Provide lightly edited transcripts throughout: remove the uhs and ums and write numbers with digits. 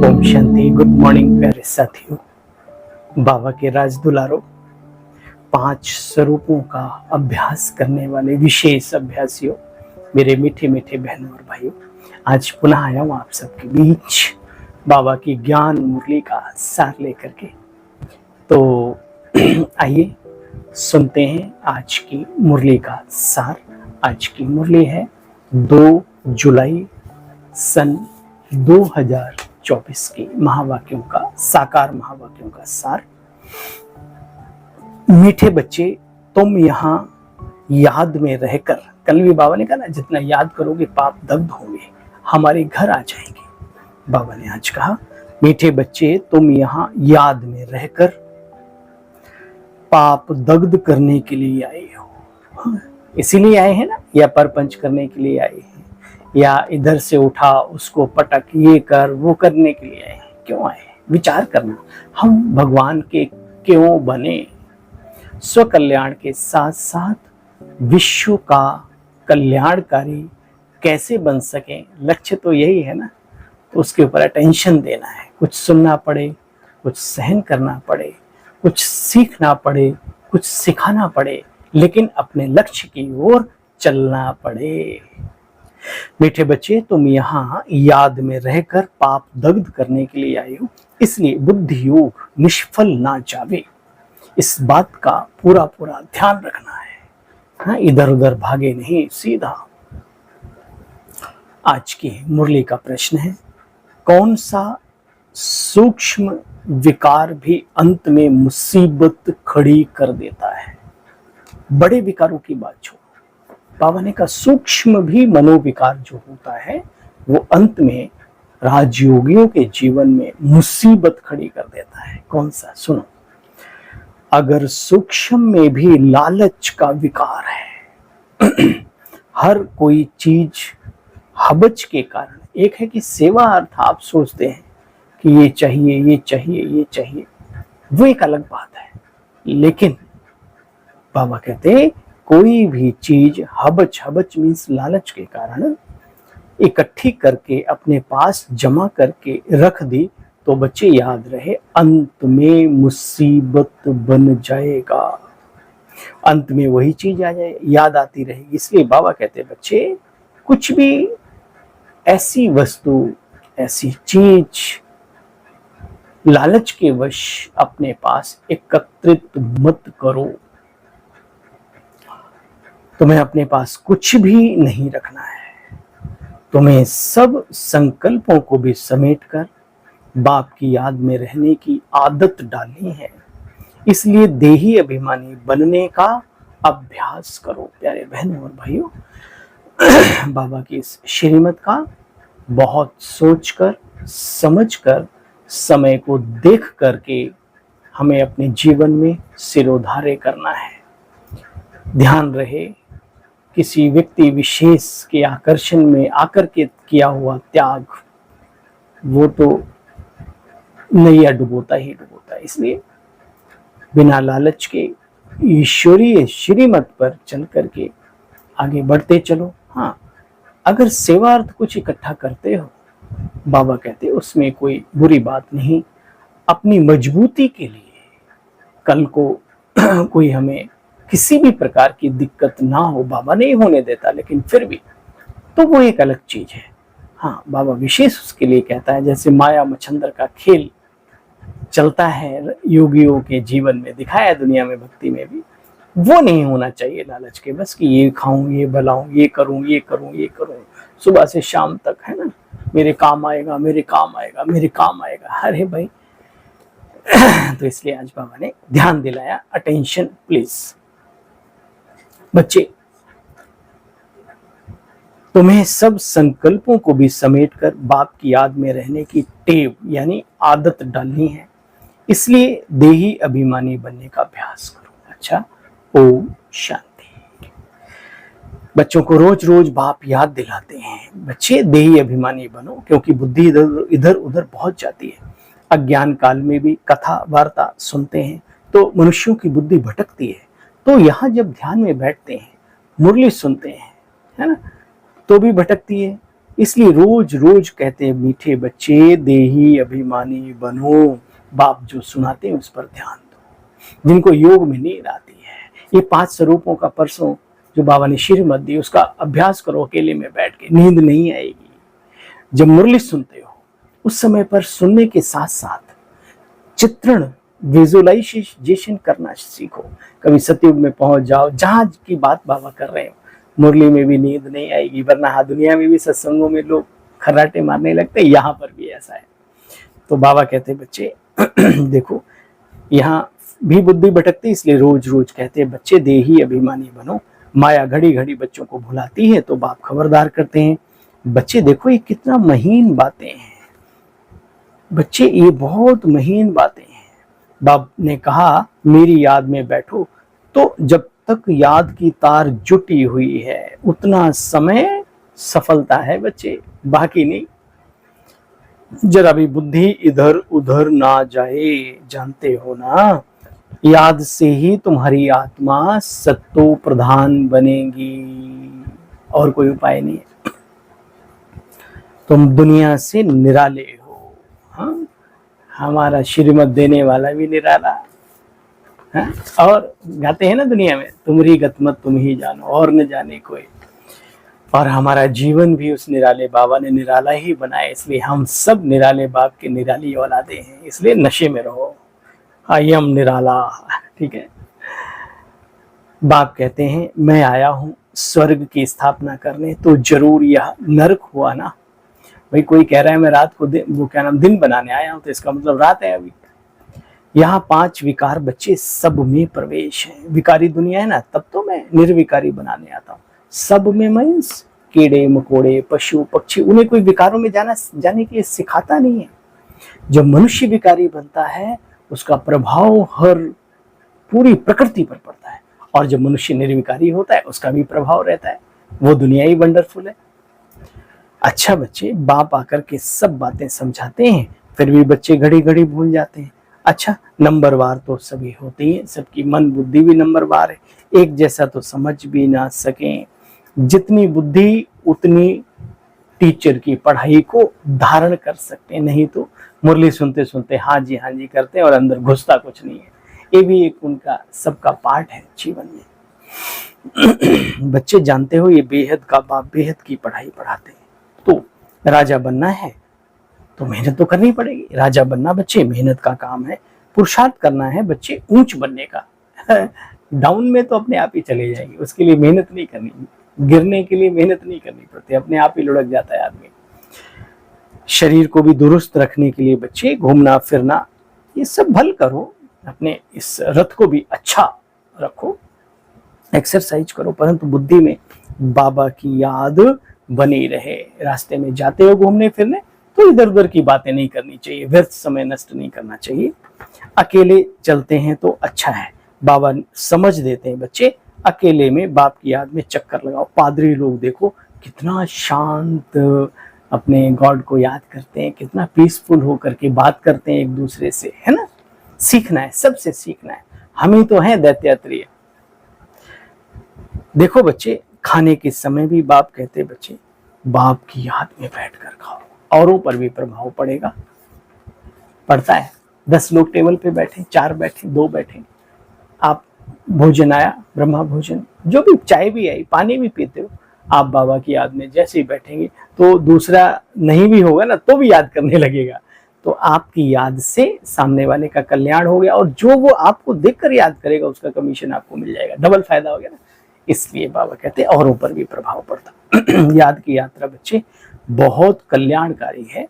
Om Shanti. Good morning प्यारे साथियों, बाबा के राज दुलारो। 5 स्वरूपों का अभ्यास करने वाले विशेष अभ्यासियों, मेरे मीठे मीठे बहनों और भाइयों, आज पुनः आया हूँ आप सबके बीच बाबा की ज्ञान मुरली का सार लेकर के। तो आइए सुनते हैं आज की मुरली का सार। आज की मुरली है 2 जुलाई सन 2024 की महावाक्यों का, साकार महावाक्यों का सार। मीठे बच्चे, तुम यहाँ याद में रहकर, कल भी बाबा ने कहा ना, जितना याद करोगे पाप दग्ध होंगे, हमारे घर आ जाएंगे। बाबा ने आज कहा, मीठे बच्चे तुम यहाँ याद में रहकर पाप दग्ध करने के लिए आए हो। इसीलिए आए हैं ना, या परपंच करने के लिए आए हैं, या इधर से उठा उसको पटक, ये कर वो करने के लिए आए हैं। क्यों आए? विचार करना, हम भगवान के क्यों बने, स्व कल्याण के साथ साथ विश्व का कल्याणकारी कैसे बन सके, लक्ष्य तो यही है ना। तो उसके ऊपर अटेंशन देना है। कुछ सुनना पड़े, कुछ सहन करना पड़े, कुछ सीखना पड़े, कुछ सिखाना पड़े, लेकिन अपने लक्ष्य की ओर चलना पड़े। मीठे बच्चे, तुम यहाँ याद में रहकर पाप दग्ध करने के लिए आए हो, इसलिए बुद्धि योग निष्फल ना जावे, इस बात का पूरा पूरा ध्यान रखना है। हाँ, इधर उधर भागे नहीं, सीधा। आज की मुरली का प्रश्न है, कौन सा सूक्ष्म विकार भी अंत में मुसीबत खड़ी कर देता है? बड़े विकारों की बात छोड़ो, बाबा ने कहा सूक्ष्म भी मनोविकार जो होता है वो अंत में राजयोगियों के जीवन में मुसीबत खड़ी कर देता है। कौन सा? सुनो, अगर सूक्ष्म में भी लालच का विकार है हर कोई चीज हबच के कारण, एक है कि सेवा अर्थ आप सोचते हैं कि ये चाहिए ये चाहिए ये चाहिए, वो एक अलग बात है। लेकिन बाबा कहते हैं कोई भी चीज हबच, हबच मीन्स लालच के कारण इकट्ठी करके अपने पास जमा करके रख दी तो बच्चे याद रहे, अंत में मुसीबत बन जाएगा। अंत में वही चीज आ जाए, याद आती रहेगी। इसलिए बाबा कहते हैं बच्चे, कुछ भी ऐसी वस्तु, ऐसी चीज लालच के वश अपने पास एकत्रित मत करो। तुम्हें अपने पास कुछ भी नहीं रखना है, तुम्हें सब संकल्पों को भी समेटकर बाप की याद में रहने की आदत डालनी है। इसलिए देही अभिमानी बनने का अभ्यास करो। प्यारे बहनों और भाइयों, बाबा की इस श्रीमत का बहुत सोचकर समझकर, समय को देख करके हमें अपने जीवन में सिरोधार्य करना है। ध्यान रहे, किसी व्यक्ति विशेष के आकर्षण में आकर के किया हुआ त्याग वो तो नैया डुबोता ही डुबोता है। इसलिए बिना लालच के ईश्वरीय श्रीमत पर चल करके आगे बढ़ते चलो। हाँ, अगर सेवार्थ कुछ इकट्ठा करते हो, बाबा कहते उसमें कोई बुरी बात नहीं। अपनी मजबूती के लिए, कल को कोई हमें किसी भी प्रकार की दिक्कत ना हो, बाबा नहीं होने देता, लेकिन फिर भी तो वो एक अलग चीज है। हाँ, बाबा विशेष उसके लिए कहता है, जैसे माया मच्छंदर का खेल चलता है योगियों के जीवन में, दिखाया दुनिया में, भक्ति में भी, वो नहीं होना चाहिए लालच के बस कि ये खाऊं, ये बनाऊं, ये करूं, ये करूं, ये करूं, सुबह से शाम तक, है ना, मेरे काम आएगा, मेरे काम आएगा, मेरे काम आएगा। अरे भाई तो इसलिए आज बाबा ने ध्यान दिलाया, अटेंशन प्लीज। बच्चे, तुम्हें सब संकल्पों को भी समेटकर बाप की याद में रहने की टेव यानी आदत डालनी है। इसलिए देही अभिमानी बनने का अभ्यास करो। अच्छा, ओम शांति। बच्चों को रोज रोज बाप याद दिलाते हैं, बच्चे देही अभिमानी बनो, क्योंकि बुद्धि इधर उधर बहुत जाती है। अज्ञान काल में भी कथा वार्ता सुनते हैं तो मनुष्यों की बुद्धि भटकती है। तो यहाँ जब ध्यान में बैठते हैं, मुरली सुनते हैं, है ना, तो भी भटकती है। इसलिए रोज रोज कहते हैं मीठे बच्चे देही अभिमानी बनो। बाप जो सुनाते हैं उस पर ध्यान दो। जिनको योग में नींद आती है, ये 5 स्वरूपों का परसों जो बाबा ने श्रीमत दी उसका अभ्यास करो अकेले में बैठ के, नींद नहीं आएगी। जब मुरली सुनते हो उस समय पर सुनने के साथ साथ चित्रण विजुअलाइजेशन करना सीखो। कभी सतयुग में पहुंच जाओ, जहां की बात बाबा कर रहे हो, मुरली में भी नींद नहीं आएगी। वरना हाँ, दुनिया में भी सत्संगों में लोग खर्राटे मारने लगते, यहाँ पर भी ऐसा है। तो बाबा कहते बच्चे देखो यहाँ भी बुद्धि भटकती, इसलिए रोज रोज कहते हैं बच्चे देही अभिमानी बनो। माया घड़ी घड़ी बच्चों को भुलाती है तो बाप खबरदार करते हैं बच्चे देखो ये कितना महीन बातें हैं। बच्चे ये बहुत महीन बातें हैं। बाप ने कहा मेरी याद में बैठो, तो जब तक याद की तार जुटी हुई है उतना समय सफलता है बच्चे, बाकी नहीं। जरा भी बुद्धि इधर उधर ना जाए, जानते हो ना, याद से ही तुम्हारी आत्मा सत्तो प्रधान बनेगी, और कोई उपाय नहीं है। तुम दुनिया से निराले हो। हाँ, हमारा श्रीमत देने वाला भी निराला है। और गाते हैं ना दुनिया में, तुम्हारी गतमत तुम ही जानो और न जाने कोई। और हमारा जीवन भी उस निराले बाबा ने निराला ही बनाया, इसलिए हम सब निराले बाप के निराली औलादे हैं। इसलिए नशे में रहो, आई एम निराला, ठीक है। बाप कहते हैं मैं आया हूं स्वर्ग की स्थापना करने, तो जरूर यह नरक हुआ ना। भाई कोई कह रहा है मैं रात को दिन बनाने आया हूं, तो इसका मतलब रात है अभी। यहाँ 5 विकार बच्चे सब में प्रवेश है। विकारी दुनिया है ना, तब तो मैं निर्विकारी बनाने आता हूँ। सब में मीन्स कीड़े मकोड़े पशु पक्षी, उन्हें कोई विकारों में जाने के लिए सिखाता नहीं है। जब मनुष्य विकारी बनता है उसका प्रभाव हर पूरी प्रकृति पर पड़ता है, और जब मनुष्य निर्विकारी होता है उसका भी प्रभाव रहता है। वो दुनिया ही वंडरफुल है। अच्छा बच्चे, बाप आकर के सब बातें समझाते हैं, फिर भी बच्चे घड़ी घड़ी भूल जाते हैं। अच्छा, नंबरवार तो सभी होते ही हैं, सबकी मन बुद्धि भी नंबरवार है, एक जैसा तो समझ भी ना सकें। जितनी बुद्धि उतनी टीचर की पढ़ाई को धारण कर सकते हैं, नहीं तो मुरली सुनते सुनते हाँ जी करते हैं और अंदर घुसता कुछ नहीं है। ये भी एक उनका सबका पार्ट है जीवन में। बच्चे जानते हो ये बेहद का बाप बेहद की पढ़ाई पढ़ाते हैं। तो राजा बनना है तो मेहनत तो करनी पड़ेगी। राजा बनना बच्चे मेहनत का काम है, पुरुषार्थ करना है बच्चे ऊंच बनने का। डाउन में तो अपने आप ही चले जाएंगे, उसके लिए मेहनत नहीं करनी, गिरने के लिए मेहनत नहीं करनी पड़ती, अपने आप ही लुढ़क जाता है आदमी। शरीर को भी दुरुस्त रखने के लिए बच्चे घूमना फिरना ये सब भल करो, अपने इस रथ को भी अच्छा रखो, एक्सरसाइज करो, परंतु बुद्धि में बाबा की याद बनी रहे। रास्ते में जाते हो घूमने फिरने तो इधर उधर की बातें नहीं करनी चाहिए, व्यर्थ समय नष्ट नहीं करना चाहिए। अकेले चलते हैं तो अच्छा है, बाबा समझ देते हैं बच्चे, अकेले में बाप की याद में चक्कर लगाओ। पादरी लोग देखो कितना शांत अपने गॉड को याद करते हैं, कितना पीसफुल होकर के बात करते हैं एक दूसरे से, है ना। सीखना है, सबसे सीखना है। हम ही तो हैं दैत्यात्रीय। देखो बच्चे, खाने के समय भी बाप कहते बच्चे बाप की याद में बैठकर खाओ, औरों पर भी प्रभाव पड़ेगा, पड़ता है। 10 लोग टेबल पे बैठे, 4 बैठे, 2 बैठे, आप भोजन आया, ब्रह्मा भोजन, जो भी चाय भी आई, पानी भी पीते हो, आप बाबा की याद में जैसे ही बैठेंगे तो दूसरा नहीं भी होगा ना तो भी याद करने लगेगा, तो आपकी याद से सामने वाले का कल्याण हो गया, और जो वो आपको देखकर याद करेगा उसका कमीशन आपको मिल जाएगा, डबल फायदा हो गया ना। इसलिए बाबा कहते हैं औरों पर भी प्रभाव पड़ता। याद की यात्रा बच्चे बहुत कल्याणकारी है,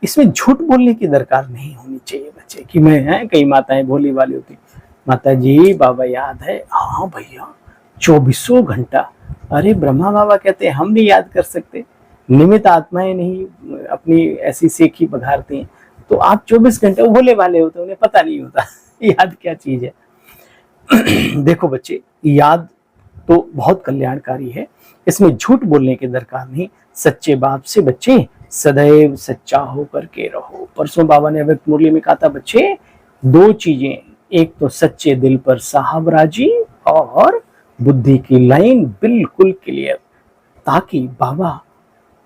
इसमें झूठ बोलने की दरकार नहीं होनी चाहिए बच्चे कि मैं है। कई माताएं भोली वाली होती, माता जी बाबा याद है, हाँ भैया 24 घंटा। अरे ब्रह्मा बाबा कहते हैं हम नहीं याद कर सकते, निमित्त आत्माएं नहीं अपनी ऐसी सेखी बघारती हैं, तो आप 24 घंटे भोले वाले होते, उन्हें पता नहीं होता याद क्या चीज है। देखो बच्चे, याद तो बहुत कल्याणकारी है, इसमें झूठ बोलने की दरकार नहीं। सच्चे बाप से बच्चे सदैव सच्चा होकर के रहो। परसों बाबा ने अव्यक्त मुरली में कहा था बच्चे 2 चीजें, एक तो सच्चे दिल पर साहब राजी और बुद्धि की लाइन बिल्कुल क्लियर, ताकि बाबा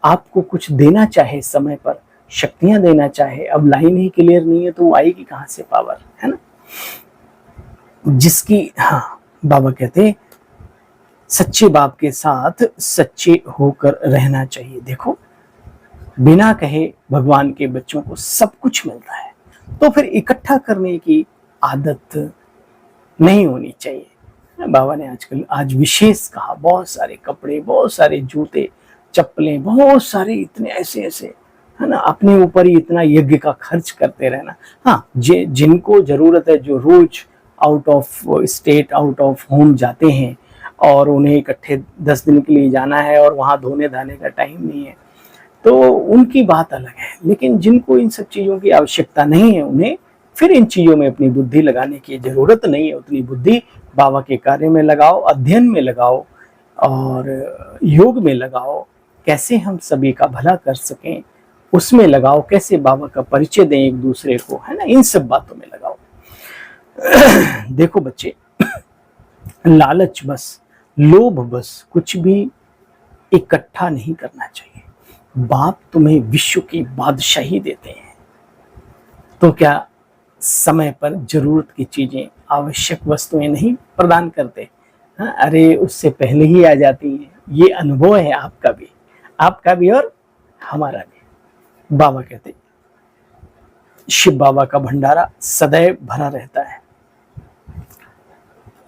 आपको कुछ देना चाहे, समय पर शक्तियां देना चाहे, अब लाइन ही क्लियर नहीं है तो वो आएगी कहां से पावर, है ना। जिसकी, हाँ, बाबा कहते सच्चे बाप के साथ सच्चे होकर रहना चाहिए। देखो, बिना कहे भगवान के बच्चों को सब कुछ मिलता है, तो फिर इकट्ठा करने की आदत नहीं होनी चाहिए। बाबा ने आज विशेष कहा, बहुत सारे कपड़े, बहुत सारे जूते, चप्पलें, बहुत सारे इतने ऐसे, है ना, अपने ऊपर ही इतना यज्ञ का खर्च करते रहना। हाँ, जिनको जरूरत है, जो रोज out of state, out of home जाते हैं और उन्हें इकट्ठे 10 दिन के लिए जाना है और वहां धोने धाने का टाइम नहीं है, तो उनकी बात अलग है। लेकिन जिनको इन सब चीजों की आवश्यकता नहीं है, उन्हें फिर इन चीजों में अपनी बुद्धि लगाने की जरूरत नहीं है। उतनी बुद्धि बाबा के कार्य में लगाओ, अध्ययन में लगाओ और योग में लगाओ, कैसे हम सभी का भला कर सकें उसमें लगाओ, कैसे बाबा का परिचय दें एक दूसरे को, है ना, इन सब बातों में लगाओ। देखो बच्चे, लालच बस, लोभ बस कुछ भी इकट्ठा नहीं करना चाहिए। बाप तुम्हें विश्व की बादशाही देते हैं, तो क्या समय पर जरूरत की चीजें, आवश्यक वस्तुएं नहीं प्रदान करते? हाँ, अरे उससे पहले ही आ जाती हैं। ये अनुभव है आपका भी और हमारा भी। बाबा कहते शिव बाबा का भंडारा सदैव भरा रहता है,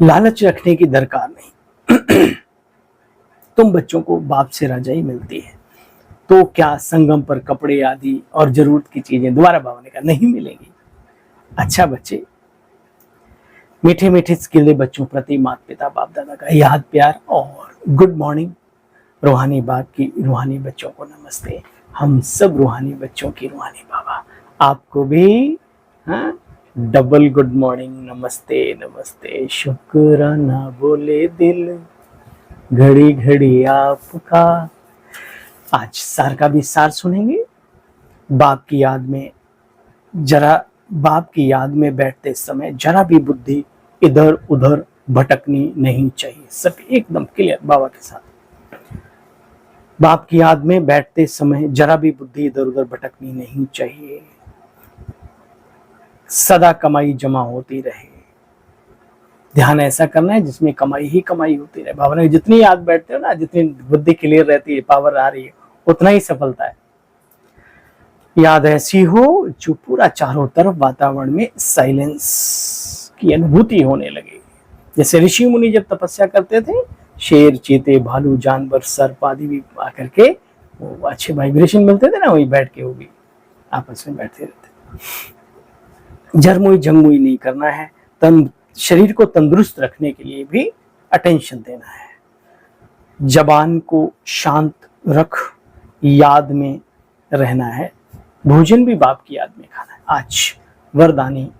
लालच रखने की दरकार नहीं। तुम बच्चों को बाप से रजाई मिलती है, तो क्या संगम पर कपड़े आदि और जरूरत की चीजें दोबारा बाबा ने कहा नहीं मिलेंगी। अच्छा बच्चे, मीठे मीठे स्किले बच्चों प्रति माता पिता बाप दादा का याद प्यार और गुड मॉर्निंग। रूहानी बाप की रूहानी बच्चों को नमस्ते। हम सब रूहानी बच्चों की रूहानी बाबा आपको भी, हाँ, डबल गुड मॉर्निंग, नमस्ते नमस्ते। शुक्राना बोले दिल, घड़ी घड़ी आपका। आज सार का भी सार सुनेंगे। बाप की याद में बैठते समय जरा भी बुद्धि इधर उधर भटकनी नहीं चाहिए। सब एकदम क्लियर बाबा के साथ। बाप की याद में बैठते समय जरा भी बुद्धि इधर उधर भटकनी नहीं चाहिए। सदा कमाई जमा होती रहे। ध्यान ऐसा करना है जिसमें कमाई ही कमाई होती रहे। बाबा ने जितनी याद बैठते हो ना, जितनी बुद्धि क्लियर रहती है, पावर आ रही है, उतना ही सफलता है। याद ऐसी हो जो पूरा चारों तरफ वातावरण में साइलेंस की अनुभूति होने लगे। जैसे ऋषि मुनि जब तपस्या करते थे, शेर, चीते, भालू, जानवर, सर्प आदि भी आकर के वो अच्छे वाइब्रेशन मिलते थे ना, वही बैठ के वो भी आपस में बैठते रहते। झरमुई झंगमुई नहीं करना है। शरीर को तंदुरुस्त रखने के लिए भी अटेंशन देना है। जबान को शांत रख, याद में रहना है। भोजन भी बाप की याद में खाना है। आज वरदानी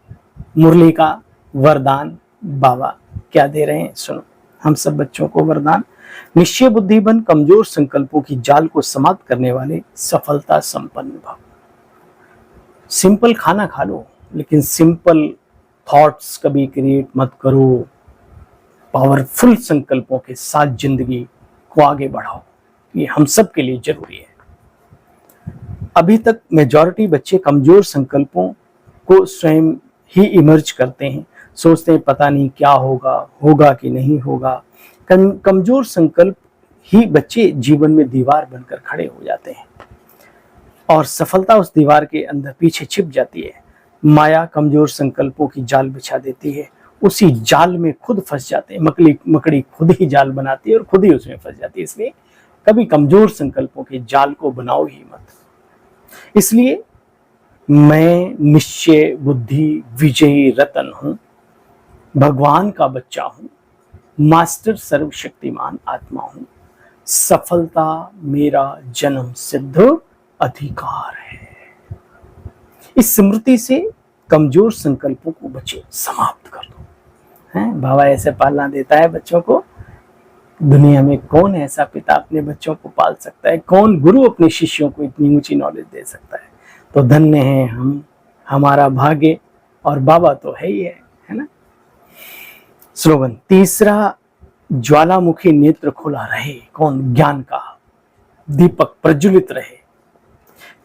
मुरली का वरदान बाबा क्या दे रहे हैं, सुनो। हम सब बच्चों को वरदान, निश्चय बुद्धि बन, कमजोर संकल्पों की जाल को समाप्त करने वाले सफलता संपन्न भव। सिंपल खाना खा लो, लेकिन सिंपल थॉट्स कभी क्रिएट मत करो। पावरफुल संकल्पों के साथ जिंदगी को आगे बढ़ाओ। ये हम सब के लिए जरूरी है। अभी तक मेजॉरिटी बच्चे कमजोर संकल्पों को स्वयं ही इमर्ज करते हैं। सोचते हैं पता नहीं क्या होगा कि नहीं होगा। कमजोर संकल्प ही बच्चे जीवन में दीवार बनकर खड़े हो जाते हैं और सफलता उस दीवार के अंदर पीछे छिप जाती है। माया कमजोर संकल्पों की जाल बिछा देती है, उसी जाल में खुद फंस जाते हैं। मकड़ी खुद ही जाल बनाती है और खुद ही उसमें फंस जाती है। इसलिए कभी कमजोर संकल्पों के जाल को बनाओ ही मत। इसलिए मैं निश्चय बुद्धि विजयी रतन हूं, भगवान का बच्चा हूं, मास्टर सर्वशक्तिमान आत्मा हूं। सफलता मेरा जन्म सिद्ध अधिकार है। इस स्मृति से कमजोर संकल्पों को बच्चे समाप्त कर दो। हैं, बाबा ऐसे पालना देता है बच्चों को। दुनिया में कौन ऐसा पिता अपने बच्चों को पाल सकता है? कौन गुरु अपने शिष्यों को इतनी ऊंची नॉलेज दे सकता है? तो धन्य है हम, हमारा भाग्य, और बाबा तो है ही है ना। स्लोगन तीसरा, ज्वालामुखी नेत्र खुला रहे। कौन? ज्ञान का। दीपक प्रज्वलित रहे।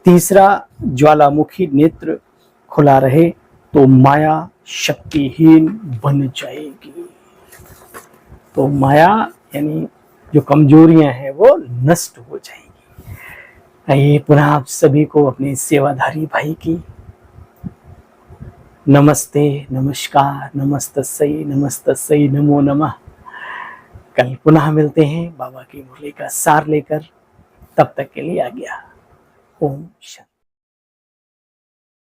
तीसरा, ज्वालामुखी नेत्र खुला रहे तो माया शक्तिहीन बन जाएगी। तो माया यानी जो कमजोरियां हैं वो नष्ट हो जाएंगी। आइए पुनः आप सभी को अपने सेवाधारी भाई की नमस्ते, नमस्कार, नमस्तस्यै, नमस्तस्यै, नमो नमः। कल पुनः मिलते हैं बाबा की मुरली का सार लेकर। तब तक के लिए आज्ञा। ओम शांति।